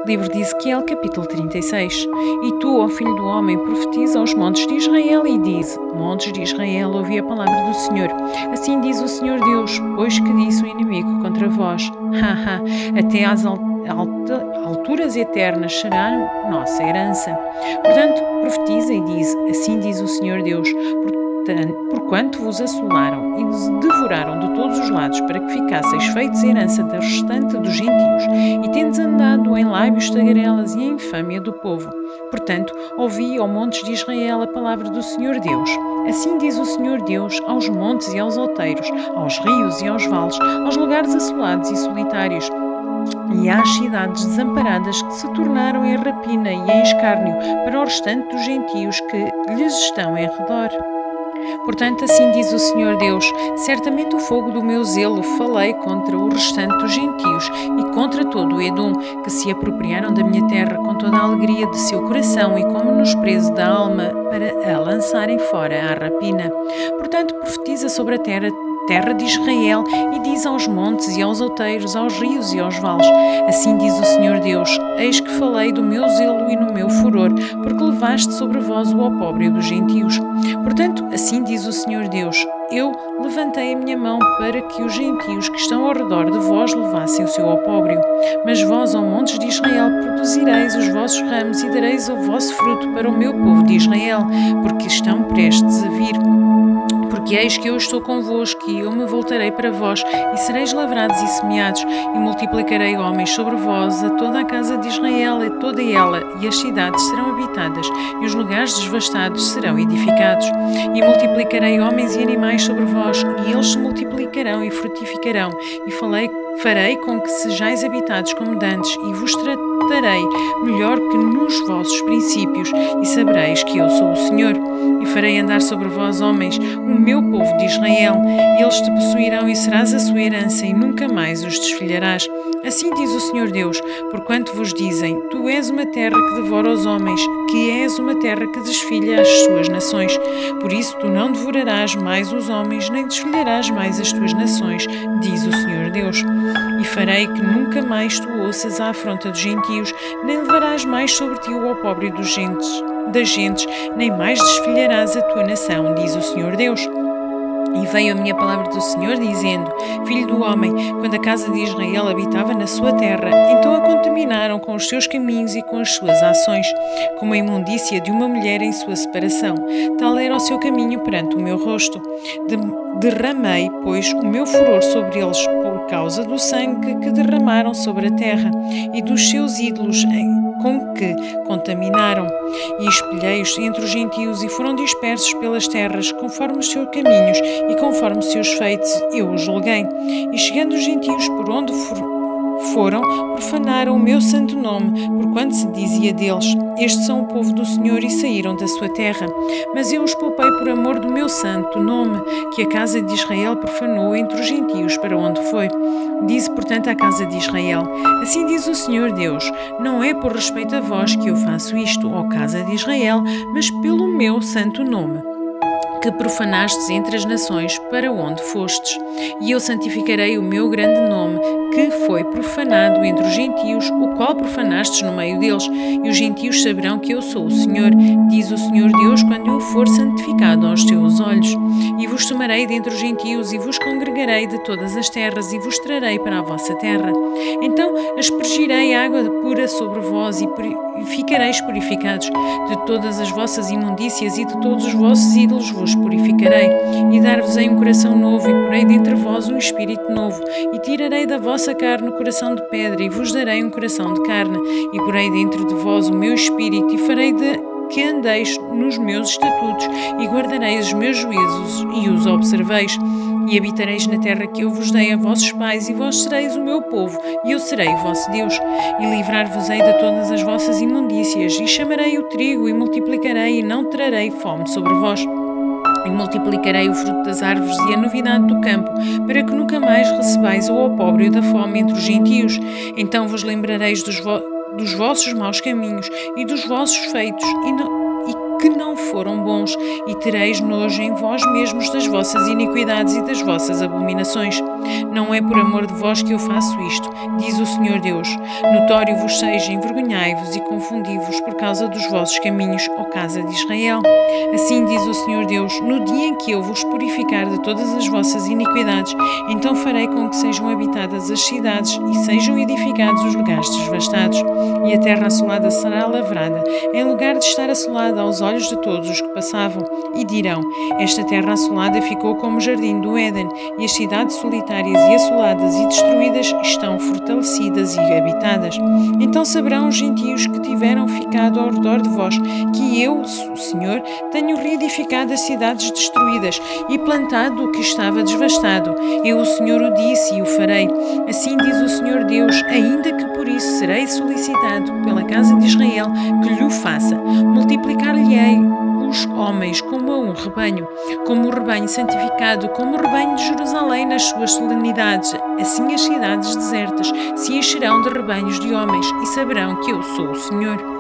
Livro de Ezequiel, capítulo 36. E tu, ó filho do homem, profetiza aos montes de Israel e diz: Montes de Israel, ouvi a palavra do Senhor. Assim diz o Senhor Deus, pois que disse o inimigo contra vós: até às alturas eternas será nossa herança. Portanto, profetiza e diz: Assim diz o Senhor Deus, porquanto vos assolaram e vos devoraram de todos os lados, para que ficasseis feitos herança da restante dos gentios, e tendes andado em lábios tagarelas e em infâmia do povo. Portanto, ouvi, ó montes de Israel, a palavra do Senhor Deus. Assim diz o Senhor Deus aos montes e aos outeiros, aos rios e aos vales, aos lugares assolados e solitários, e às cidades desamparadas que se tornaram em rapina e em escárnio para o restante dos gentios que lhes estão em redor. Portanto, assim diz o Senhor Deus: certamente o fogo do meu zelo falei contra o restante dos gentios e contra todo o Edom, que se apropriaram da minha terra com toda a alegria de seu coração e com menosprezo da alma, para a lançarem fora à rapina. Portanto, profetiza sobre a terra de Israel, e diz aos montes e aos outeiros, aos rios e aos vales: assim diz o Senhor Deus: eis que falei do meu zelo e no meu furor, porque levaste sobre vós o opróbrio dos gentios. Portanto, assim diz o Senhor Deus: eu levantei a minha mão para que os gentios que estão ao redor de vós levassem o seu opróbrio. Mas vós, ó montes de Israel, produzireis os vossos ramos e dareis o vosso fruto para o meu povo de Israel, porque estão prestes a vir. Porque eis que eu estou convosco, e eu me voltarei para vós, e sereis lavrados e semeados, e multiplicarei homens sobre vós, a toda a casa de Israel, a toda ela, e as cidades serão habitadas, e os lugares devastados serão edificados. E multiplicarei homens e animais sobre vós, e eles se multiplicarão e frutificarão, e farei com que sejais habitados como dantes, e vos tratarei melhor que nos vossos princípios, e sabereis que eu sou o Senhor. E farei andar sobre vós homens, o meu povo de Israel, e eles te possuirão, e serás a sua herança, e nunca mais os desfilharás. Assim diz o Senhor Deus: porquanto vos dizem: tu és uma terra que devora os homens, que és uma terra que desfilha as suas nações. Por isso tu não devorarás mais os homens, nem desfilharás mais as tuas nações, diz o Senhor Deus. E farei que nunca mais tu ouças a afronta dos gentios, nem levarás mais sobre ti o opróbrio das gentes, nem mais desfilharás a tua nação, diz o Senhor Deus. E veio a minha palavra do Senhor, dizendo: filho do homem, quando a casa de Israel habitava na sua terra, então a contaminaram com os seus caminhos e com as suas ações, como a imundícia de uma mulher em sua separação. Tal era o seu caminho perante o meu rosto. Derramei, pois, o meu furor sobre eles por causa do sangue que derramaram sobre a terra e dos seus ídolos com que contaminaram, e espalhei-os entre os gentios, e foram dispersos pelas terras, conforme os seus caminhos e conforme os seus feitos, eu os julguei. E chegando os gentios por onde foram, profanaram o meu santo nome, porquanto se dizia deles: estes são o povo do Senhor, e saíram da sua terra. Mas eu os poupei por amor do meu santo nome, que a casa de Israel profanou entre os gentios para onde foi. Dize, portanto, à casa de Israel: assim diz o Senhor Deus: não é por respeito a vós que eu faço isto, ó casa de Israel, mas pelo meu santo nome, que profanastes entre as nações para onde fostes. E eu santificarei o meu grande nome, que foi profanado entre os gentios, o qual profanastes no meio deles, e os gentios saberão que eu sou o Senhor, diz o Senhor Deus, quando eu for santificado aos teus olhos. E vos tomarei dentre os gentios, e vos congregarei de todas as terras, e vos trarei para a vossa terra. Então aspergirei água pura sobre vós, e ficareis purificados. De todas as vossas imundícias e de todos os vossos ídolos vos purificarei, e dar-vos-ei um coração novo, e porei dentre vós um espírito novo, e tirarei da vossa carne o coração de pedra, e vos darei um coração de carne, e porei dentro de vós o meu espírito, e farei que andeis nos meus estatutos, e guardareis os meus juízos, e os observeis. E habitareis na terra que eu vos dei a vossos pais, e vós sereis o meu povo, e eu serei o vosso Deus. E livrar-vos-ei de todas as vossas imundícias, e chamarei o trigo, e multiplicarei, e não trarei fome sobre vós. E multiplicarei o fruto das árvores e a novidade do campo, para que nunca mais recebais o opróbrio da fome entre os gentios. Então vos lembrareis dos vossos maus caminhos e dos vossos feitos, e que não não foram bons, e tereis nojo em vós mesmos das vossas iniquidades e das vossas abominações. Não é por amor de vós que eu faço isto, diz o Senhor Deus. Notório vos seja, envergonhai-vos e confundi-vos por causa dos vossos caminhos, ó casa de Israel. Assim diz o Senhor Deus, no dia em que eu vos purificar de todas as vossas iniquidades, então farei com que sejam habitadas as cidades e sejam edificados os lugares devastados, e a terra assolada será lavrada, em lugar de estar assolada aos olhos de todos os que passavam, e dirão, esta terra assolada ficou como o jardim do Éden, e as cidades solitárias e assoladas e destruídas estão fortalecidas e habitadas. Então saberão os gentios que tiveram ficado ao redor de vós, que eu, o Senhor, tenho reedificado as cidades destruídas e plantado o que estava devastado. Eu, o Senhor, o disse e o farei. Assim diz o Senhor Deus, ainda que por isso serei solicitado pela casa de Israel que lhe o faça. Multiplicar-lhe-ei os homens como a um rebanho, como o rebanho santificado, como o rebanho de Jerusalém nas suas solenidades. Assim as cidades desertas se encherão de rebanhos de homens e saberão que eu sou o Senhor.